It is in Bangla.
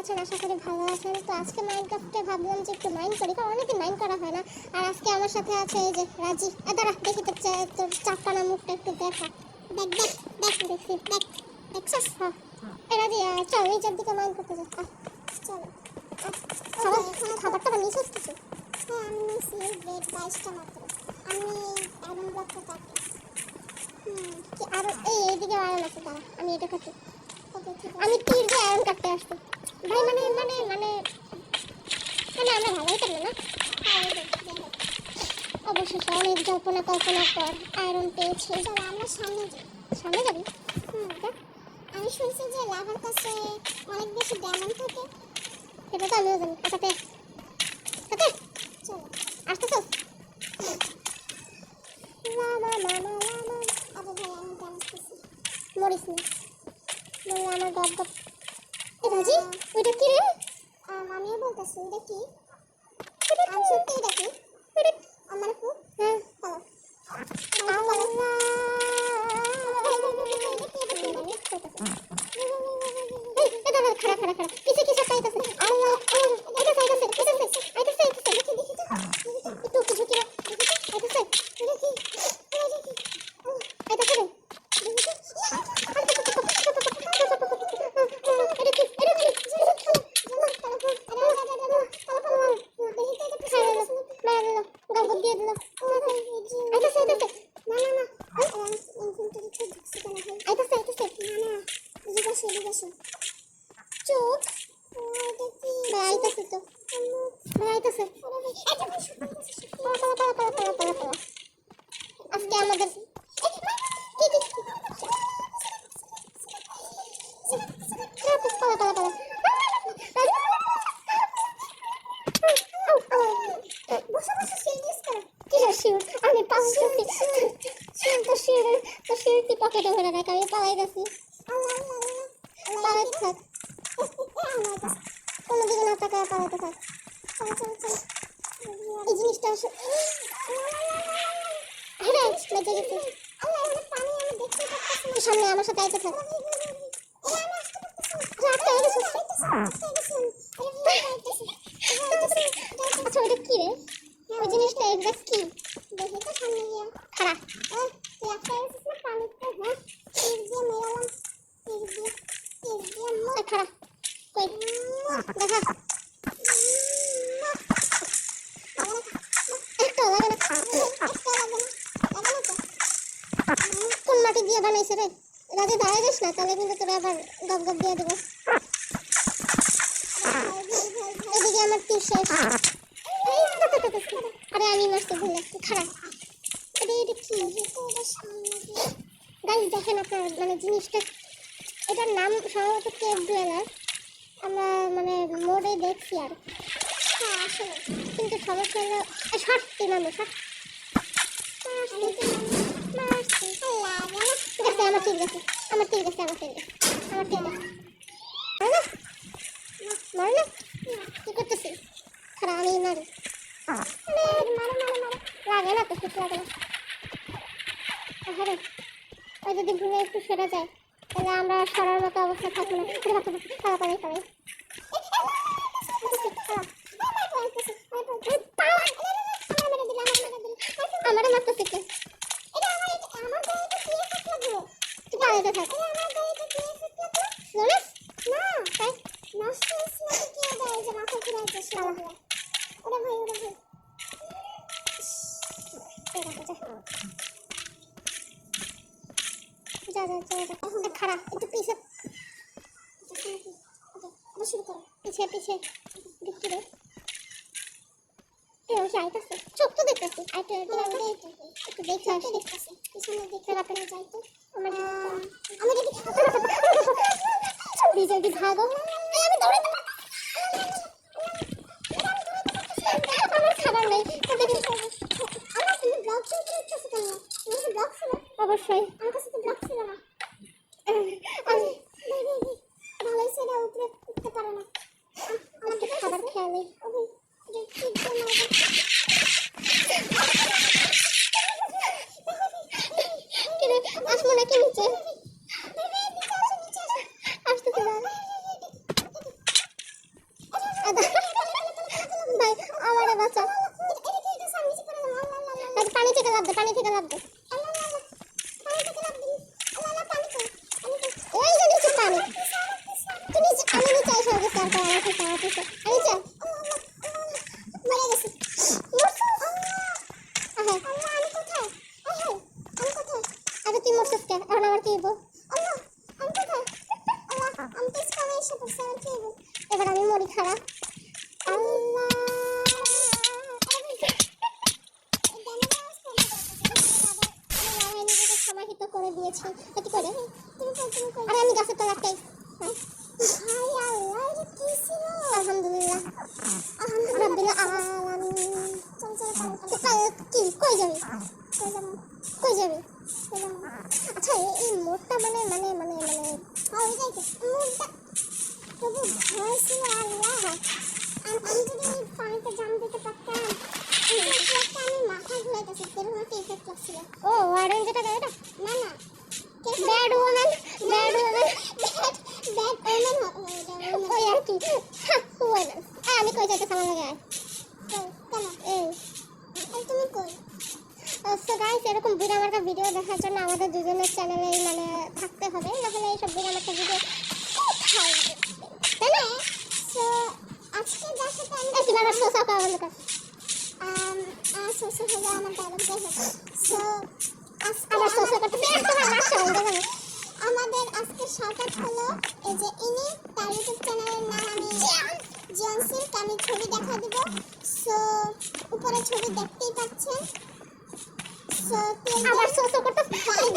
আচ্ছা, আশা করি ভালো আছেন। তো আজকে মাইনক্রাফটে ভাবলাম যে একটু মাইন করি, কারণ অনেকদিন মাইন করা হয় না। আর আজকে আমার সাথে আছে এই যে রাজি। দাঁড়া, দেখি তোর চাপকানা মুখটা একটু দেখা। দেখ দেখ দেখ, দেখছি দেখ, দেখছিস? হ্যাঁ, রাজি, চল নিচের দিকে মাইন করতে যাই। চলো। সবাই খাবারটা নিয়েছিস কিছু? হ্যাঁ, আমি নিয়েছি ব্রেড 22টা মাত্র। আমি আয়রন ব্লকটা কাটি। কি আর এইদিকে আয়রন আছে, দাঁড়া আমি এটা কাটি। আমি তীর দিয়ে আয়রন কাটতে আসছি ভাই। মানে আমরা ভালোই পারবো না। অবশেষে অনেক কল্পনা পর আয়রন পেয়েছি। চলো আমরা সামনে যাবি। আমি শুনছি যে লাভার কাছে অনেক বেশি ডায়মন্ড থাকে। সেটা তো আমিও জানি। সাথে চলো, আসতেছ? আরে ভাই, আমি ডান্সতেছি। মরিস না, আমার গপ গপ। রাজি, ওইটা কি রে? আমিও বলতেছি, ওইটা কি? আমি সত্যি এটা কি? আমার আপু। হ্যাঁ, খাড়া কিছু কিছু পাইতেছে। আল্লাহ, একটু কিছু কি চোখ আইতাছে তো, আইতাছে। আজকে আমাদের আমি পকেটে ভরে রাখ, আমি পালাই গেছি। পালাই থাক, কোনো দিকে না তাকায় পালাতে থাক। এই জিনিসটা সামনে আমার সাথে আইতে থাক। আচ্ছা, ওটা কি রে? ওই জিনিসটা এক্সাক্ট কি? দেখি তো সামনে গিয়া। খাড়া, খাড়া কই দেখা। একটা লাগে না, কোন মাটি দিয়ে বানাইছে রে? রাতে দাঁড়ায় যাস না, তাহলে কিন্তু তোরা আবার গপ গপ দিয়ে দেবো। এদিকে আমার তীর শেষ। আরে আমি মারতে ভুল লাগছে। খারাপ, এটা কি? গাইস দেখেন আপনার, মানে জিনিসটা, এটার নাম সম্ভবত কেভ ডুয়েলার। আমরা মানে মোডে দেখছি আর আসলে, কিন্তু সমস্যা হলো শর্ট তুই নামো, শর্ট। আমার ঠিক আছে, আমার ঠিক আছে, আমার ঠিক আছে, আমার ঠিক আছে। মারো না, কি করতেছিস? খারাপ, আমি মারি। লাগে না তো, ঠিক লাগে না। হ্যাঁ, ওই যদি ভুলে একটু সরে যায়, তাহলে আমরা সরার মতো অবস্থা থাকবো না। পালাই আমারও মারতেছে কে? তুই পালাইতে থাক। খারাপ, একটু পিছে শুরু করো, পিছিয়ে দেখি রে। আইতাছে, চোখ তো দেখতেছি। একটু দেখে আসি, পিছনে দেখে রাখতে যাই তো। আমি যদি ভাগো, আমি দৌড়ে আমার খাবার নেই। অবশ্যই আমার কাছে তো ব্লক ছিল না। ভালোই সেটা উপরে উঠতে পারে না। আমাকে খাবার খেয়ালে আসবো নাকি নিচে? আসতে বাচ্চা পানি থেকে লাভ দে, পানি থেকে লাভ দে। ওই যে নিচে পানি, তুই নিচে, আমি নিচে এসে গেছি, আর আমার কাছে আমি নিচে মরে গেছি। আরে তুই মরছিস কে? এখন আমার কি হইব? এবার আমি মরি খারাপ। সমাহিত করে দিয়েছি। এটি করে আরে আমি গাছের তো একটাই। আলহামদুলিল্লাহ রাব্বিল আলামিন। কি কই যাবি? কই যাবি? আচ্ছা এই মোড়টা মানে ওই যাইতে মোড়টা তবু ভয় ছিল। আল্লাহ, আমি যদি পানিতে জাম দিতে পারতাম। আমি মাথা ঘুরাইতেছি, এরকম একটা ইফেক্ট লাগছিল। ও ওয়ারেন যেটা গায়ে, এটা না না ব্যাড ওমেন ওই আর কি আমি কই যাইতেছি, আমার লাগে কেন এই তুমি কই? সো গাইস, এরকম বুড়া মার্কা ভিডিও দেখার জন্য আমাদের দুজনের চ্যানেলে মানে থাকতে হবে, নাহলে এইসব বুড়া মার্কা ভিডিও কোথায় তাই না? সো আজকে যার সাথে আমি এই সিনেমার সোসা খাওয়া বন্ধ কর। সোসা হলো আমার ডায়লগ যাই হোক। সো আমার সোসা করতে তোমার বাসা হয়ে যাবে। আমাদের আজকে শাউট হলো এই যে ইনি, তার ইউটিউব চ্যানেলের নাম আমি জিয়নসির, আমি ছবি দেখা দিব। সো উপরে ছবি দেখতেই পাচ্ছেন। সো আবার সোসা করতে ভাই